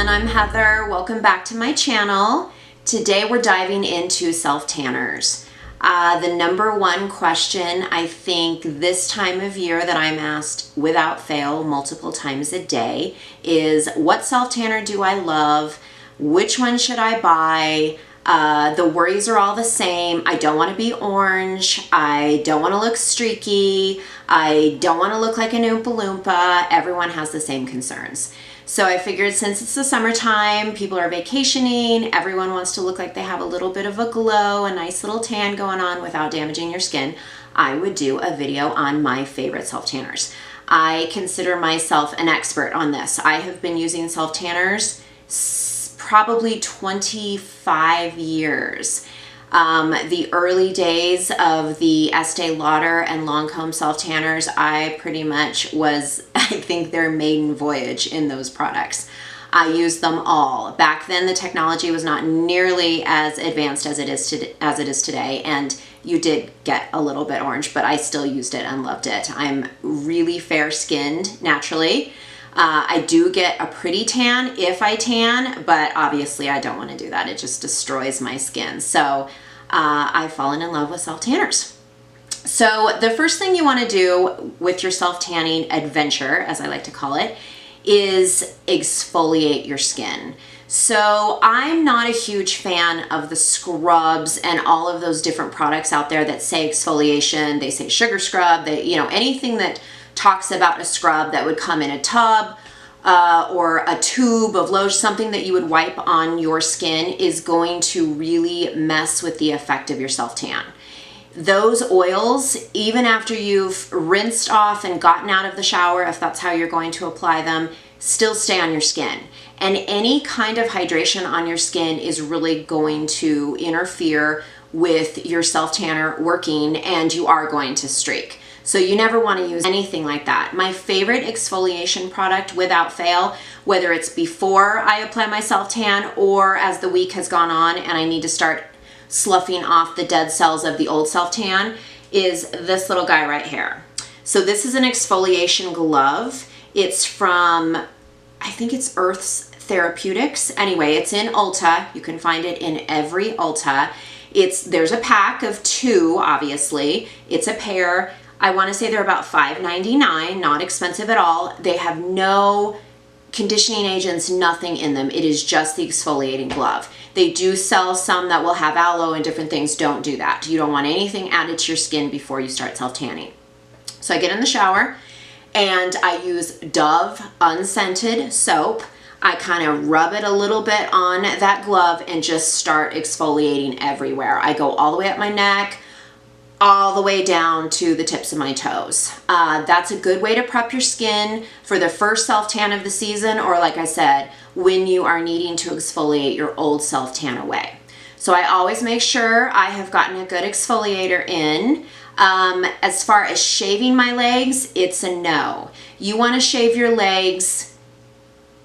everyone, I'm Heather. Welcome back to my channel. Today we're diving into self-tanners. The number one question I think this time of year that I'm asked without fail multiple times a day is, what self-tanner do I love? Which one should I buy? The worries are all the same. I don't want to be orange. I don't want to look streaky. I don't want to look like an Oompa Loompa. Everyone has the same concerns. So I figured since it's the summertime, people are vacationing, everyone wants to look like they have a little bit of a glow, a nice little tan going on without damaging your skin, I would do a video on my favorite self-tanners. I consider myself an expert on this. I have been using self-tanners probably 25 years. The early days of the Estee Lauder and Lancome self-tanners, I pretty much was, I think, their maiden voyage in those products. I used them all. Back then, the technology was not nearly as advanced as it is today, and you did get a little bit orange, but I still used it and loved it. I'm really fair-skinned naturally. I do get a pretty tan if I tan, but obviously I don't want to do that. It just destroys my skin. So I've fallen in love with self-tanners. So the first thing you want to do with your self-tanning adventure, as I like to call it, is exfoliate your skin. So I'm not a huge fan of the scrubs and all of those different products out there that say exfoliation. They say sugar scrub, anything that talks about a scrub that would come in a tub or a tube of lotion, something that you would wipe on your skin, is going to really mess with the effect of your self-tan. Those oils, even after you've rinsed off and gotten out of the shower, if that's how you're going to apply them, still stay on your skin. And any kind of hydration on your skin is really going to interfere with your self-tanner working, and you are going to streak. So you never want to use anything like that. My favorite exfoliation product without fail, whether it's before I apply my self-tan or as the week has gone on and I need to start sloughing off the dead cells of the old self-tan, is this little guy right here. So this is an exfoliation glove. It's from, I think it's Earth's Therapeutics. Anyway, it's in Ulta. You can find it in every Ulta. There's a pack of 2, obviously. It's a pair. I want to say they're about $5.99, not expensive at all. They have no conditioning agents, nothing in them. It is just the exfoliating glove. They do sell some that will have aloe and different things. Don't do that. You don't want anything added to your skin before you start self-tanning. So I get in the shower and I use Dove unscented soap. I kind of rub it a little bit on that glove and just start exfoliating everywhere. I go all the way up my neck, all the way down to the tips of my toes. That's a good way to prep your skin for the first self-tan of the season, or like I said, when you are needing to exfoliate your old self-tan away. So I always make sure I have gotten a good exfoliator in. As far as shaving my legs, it's a no. You want to shave your legs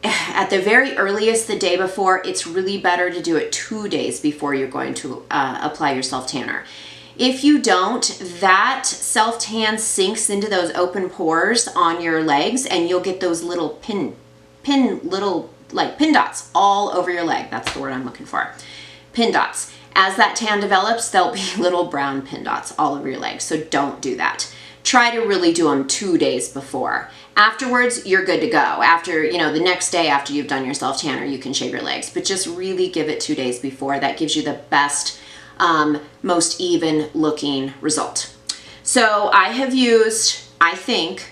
at the very earliest the day before. It's really better to do it 2 days before you're going to apply your self-tanner. If you don't, that self-tan sinks into those open pores on your legs, and you'll get those little pin dots all over your leg. That's the word I'm looking for. Pin dots. As that tan develops, there'll be little brown pin dots all over your legs. So don't do that. Try to really do them 2 days before. Afterwards, you're good to go. After, the next day after you've done your self-tanner, you can shave your legs, but just really give it 2 days before. That gives you the best, most even looking result. So I have used, I think,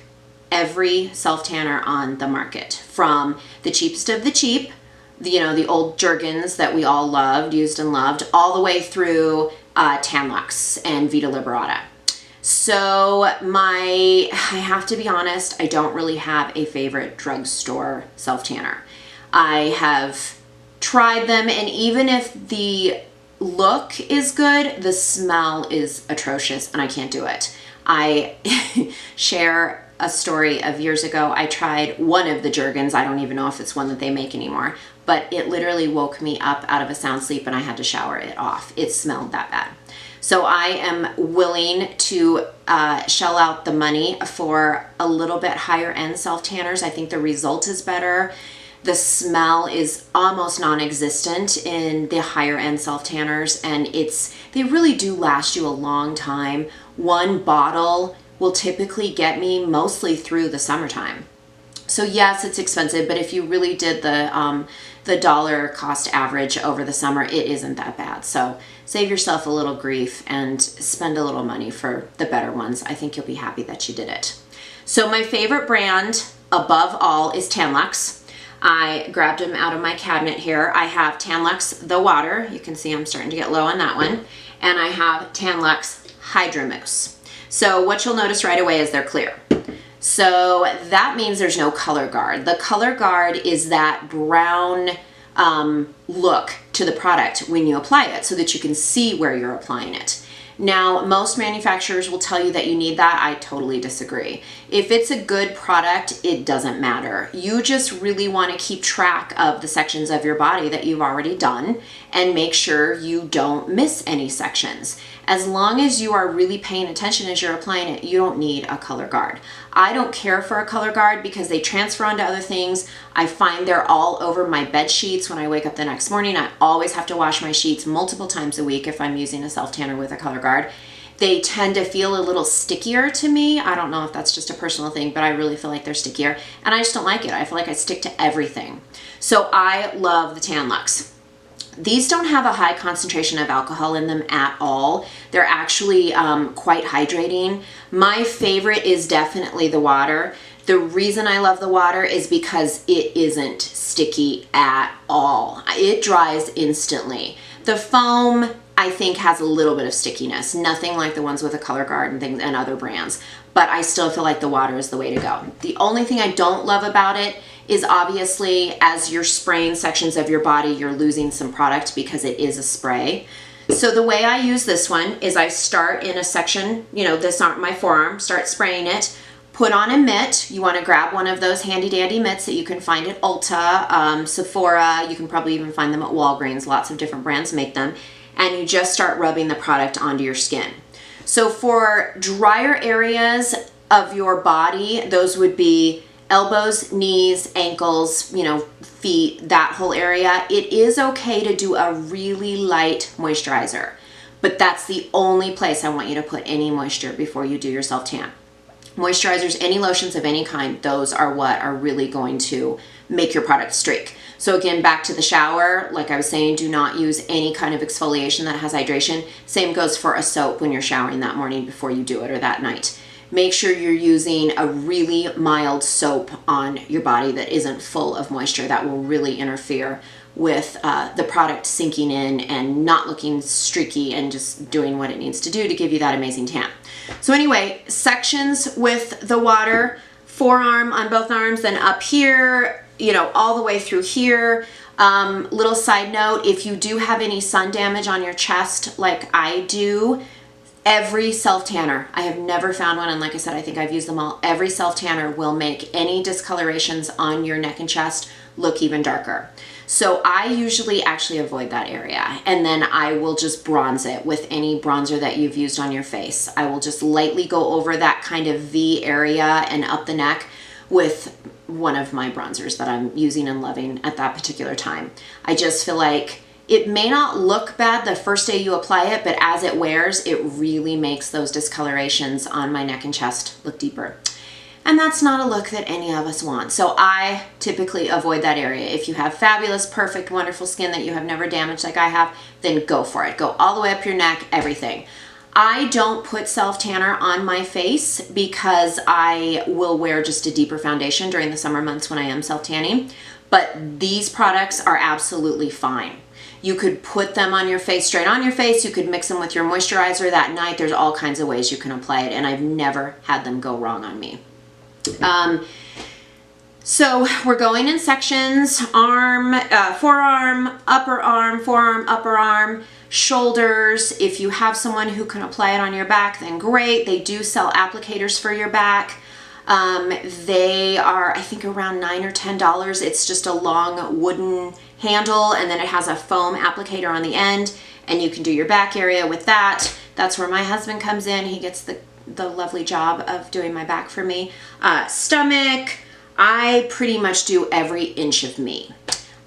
every self-tanner on the market, from the cheapest of the cheap, the old Jergens that we all used and loved, all the way through Tan Luxe and Vita Liberata. So I have to be honest, I don't really have a favorite drugstore self-tanner. I have tried them, and even if the look is good, the smell is atrocious and I can't do it. I share a story of years ago. I tried one of the Jergens. I don't even know if it's one that they make anymore, but it literally woke me up out of a sound sleep and I had to shower it off. It smelled that bad. So I am willing to shell out the money for a little bit higher end self-tanners. I think the result is better. The smell is almost non-existent in the higher end self tanners, and they really do last you a long time. One bottle will typically get me mostly through the summertime. So yes, it's expensive, but if you really did the dollar cost average over the summer, it isn't that bad. So save yourself a little grief and spend a little money for the better ones. I think you'll be happy that you did it. So my favorite brand above all is Tan Luxe. I grabbed them out of my cabinet here. I have Tan Luxe The Water. You can see I'm starting to get low on that one. And I have Tan Luxe Hydro Mousse. So what you'll notice right away is they're clear. So that means there's no color guard. The color guard is that brown look to the product when you apply it so that you can see where you're applying it. Now, most manufacturers will tell you that you need that. I totally disagree. If it's a good product, it doesn't matter. You just really want to keep track of the sections of your body that you've already done and make sure you don't miss any sections. As long as you are really paying attention as you're applying it, you don't need a color guard. I don't care for a color guard because they transfer onto other things. I find they're all over my bed sheets when I wake up the next morning. I always have to wash my sheets multiple times a week if I'm using a self tanner with a color guard. They tend to feel a little stickier to me. I don't know if that's just a personal thing, but I really feel like they're stickier, and I just don't like it. I feel like I stick to everything. So I love the Tan Luxe. These don't have a high concentration of alcohol in them at all. They're actually quite hydrating. My favorite is definitely the water. The reason I love the water is because it isn't sticky at all. It dries instantly. The foam, I think, has a little bit of stickiness. Nothing like the ones with a color guard and things and other brands, but I still feel like the water is the way to go. The only thing I don't love about it is obviously as you're spraying sections of your body, you're losing some product because it is a spray. So the way I use this one is I start in a section, this on my forearm, start spraying it, put on a mitt. You want to grab one of those handy dandy mitts that you can find at Ulta, Sephora. You can probably even find them at Walgreens. Lots of different brands make them. And you just start rubbing the product onto your skin. So for drier areas of your body, those would be elbows, knees, ankles, feet, that whole area. It is okay to do a really light moisturizer, but that's the only place I want you to put any moisture before you do your self tan. Moisturizers, any lotions of any kind, those are what are really going to make your product streak. So again, back to the shower, like I was saying, do not use any kind of exfoliation that has hydration. Same goes for a soap when you're showering that morning before you do it, or that night. Make sure you're using a really mild soap on your body that isn't full of moisture. That will really interfere with the product sinking in and not looking streaky and just doing what it needs to do to give you that amazing tan. So anyway, sections with the water, forearm on both arms, then up here, all the way through here. Little side note, if you do have any sun damage on your chest like I do, every self tanner, I have never found one, and like I said, I think I've used them all. Every self tanner will make any discolorations on your neck and chest look even darker. So I usually actually avoid that area, and then I will just bronze it with any bronzer that you've used on your face. I will just lightly go over that kind of V area and up the neck with one of my bronzers that I'm using and loving at that particular time. I just feel like it may not look bad the first day you apply it, but as it wears, it really makes those discolorations on my neck and chest look deeper. And that's not a look that any of us want. So I typically avoid that area. If you have fabulous, perfect, wonderful skin that you have never damaged like I have, then go for it. Go all the way up your neck, everything. I don't put self tanner on my face because I will wear just a deeper foundation during the summer months when I am self tanning. But these products are absolutely fine. You could put them on your face, straight on your face. You could mix them with your moisturizer that night. There's all kinds of ways you can apply it, and I've never had them go wrong on me. So we're going in sections: arm, forearm, upper arm, forearm, upper arm, shoulders. If you have someone who can apply it on your back, then great. They do sell applicators for your back. They are, I think, around $9 or $10. It's just a long wooden handle, and then it has a foam applicator on the end, and you can do your back area with that. That's where my husband comes in. He gets the lovely job of doing my back for me. Stomach, I pretty much do every inch of me.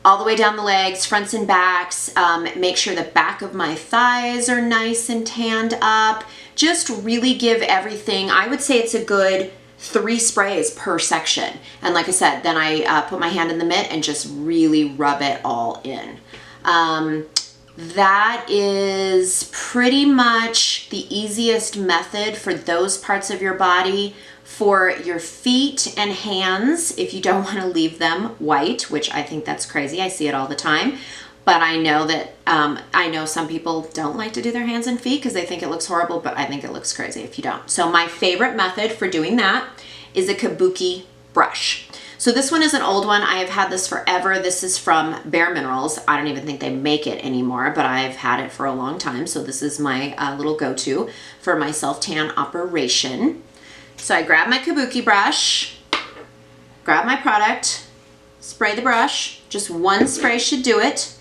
All the way down the legs, fronts and backs, make sure the back of my thighs are nice and tanned up. Just really give everything, I would say it's a good 3 sprays per section. And like I said, then I put my hand in the mitt and just really rub it all in. That is pretty much the easiest method for those parts of your body. For your feet and hands, if you don't want to leave them white, which I think that's crazy, I see it all the time, but I know that I know some people don't like to do their hands and feet because they think it looks horrible, but I think it looks crazy if you don't. So my favorite method for doing that is a kabuki brush. So this one is an old one. I have had this forever. This is from Bare Minerals. I don't even think they make it anymore, but I've had it for a long time. So this is my little go-to for my self-tan operation. So I grab my kabuki brush, grab my product, spray the brush. Just one spray should do it.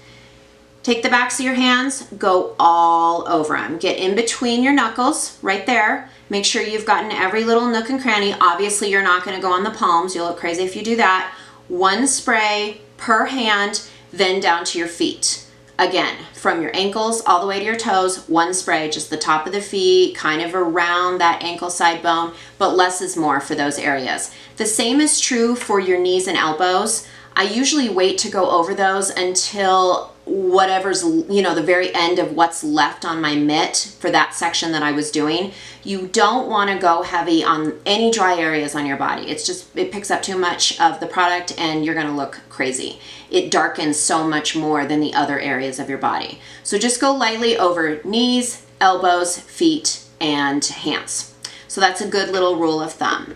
Take the backs of your hands, go all over them. Get in between your knuckles, right there. Make sure you've gotten every little nook and cranny. Obviously, you're not gonna go on the palms. You'll look crazy if you do that. One spray per hand, then down to your feet. Again, from your ankles all the way to your toes, one spray, just the top of the feet, kind of around that ankle side bone, but less is more for those areas. The same is true for your knees and elbows. I usually wait to go over those until whatever's, you know, the very end of what's left on my mitt for that section that I was doing. You don't want to go heavy on any dry areas on your body. It's just, it picks up too much of the product and you're going to look crazy. It darkens so much more than the other areas of your body. So just go lightly over knees, elbows, feet, and hands. So that's a good little rule of thumb.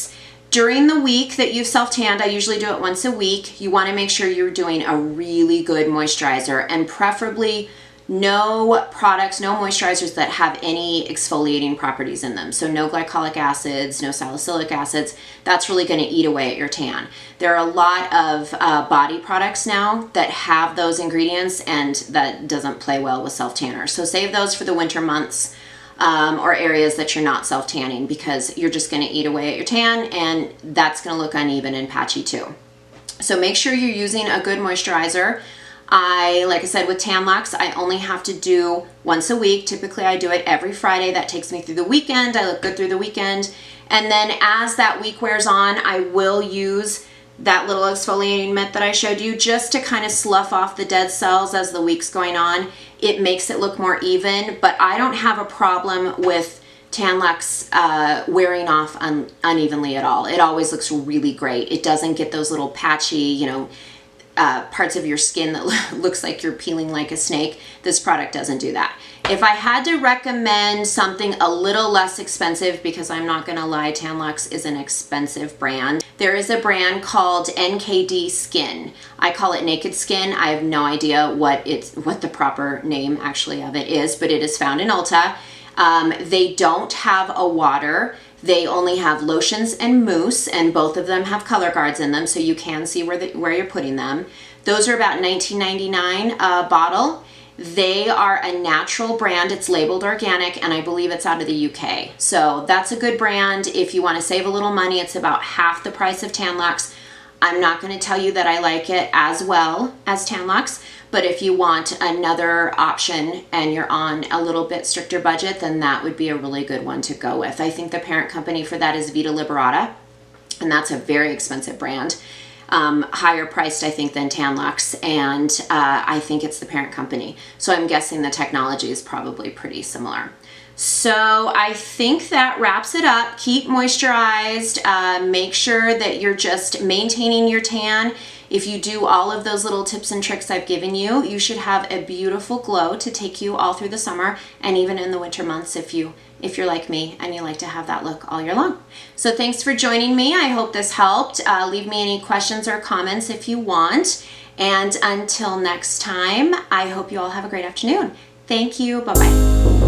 During the week that you've self-tanned, I usually do it once a week, you want to make sure you're doing a really good moisturizer, and preferably no products, no moisturizers that have any exfoliating properties in them. So no glycolic acids, no salicylic acids. That's really going to eat away at your tan. There are a lot of body products now that have those ingredients, and that doesn't play well with self-tanner. So save those for the winter months. Or areas that you're not self-tanning, because you're just going to eat away at your tan and that's going to look uneven and patchy too. So make sure you're using a good moisturizer. Like I said, with Tan Luxe, I only have to do once a week. Typically I do it every Friday. That takes me through the weekend. I look good through the weekend. And then as that week wears on, I will use that little exfoliating mitt that I showed you just to kind of slough off the dead cells as the week's going on. It makes it look more even, but I don't have a problem with Tan Luxe wearing off unevenly at all. It always looks really great. It doesn't get those little patchy, you know, parts of your skin that looks like you're peeling like a snake. This product doesn't do that. If I had to recommend something a little less expensive, because I'm not gonna lie, Tan Luxe is an expensive brand. There is a brand called NKD SKN. I call it Naked Skin. I have no idea what the proper name actually of it is, but it is found in Ulta. They don't have a water. They only have lotions and mousse, and both of them have color guards in them, so you can see where you're putting them. Those are about $19.99 a bottle. They are a natural brand. It's labeled organic, and I believe it's out of the UK. So that's a good brand. If you want to save a little money, it's about half the price of Tan Luxe. I'm not going to tell you that I like it as well as Tan Luxe, but if you want another option and you're on a little bit stricter budget, then that would be a really good one to go with. I think the parent company for that is Vita Liberata, and that's a very expensive brand. Higher priced, I think, than Tan Luxe, and I think it's the parent company. So I'm guessing the technology is probably pretty similar. So I think that wraps it up. Keep moisturized. Make sure that you're just maintaining your tan. If you do all of those little tips and tricks I've given you, you should have a beautiful glow to take you all through the summer and even in the winter months if you're like me and you like to have that look all year long. So thanks for joining me. I hope this helped. Leave me any questions or comments if you want. And until next time, I hope you all have a great afternoon. Thank you. Bye-bye.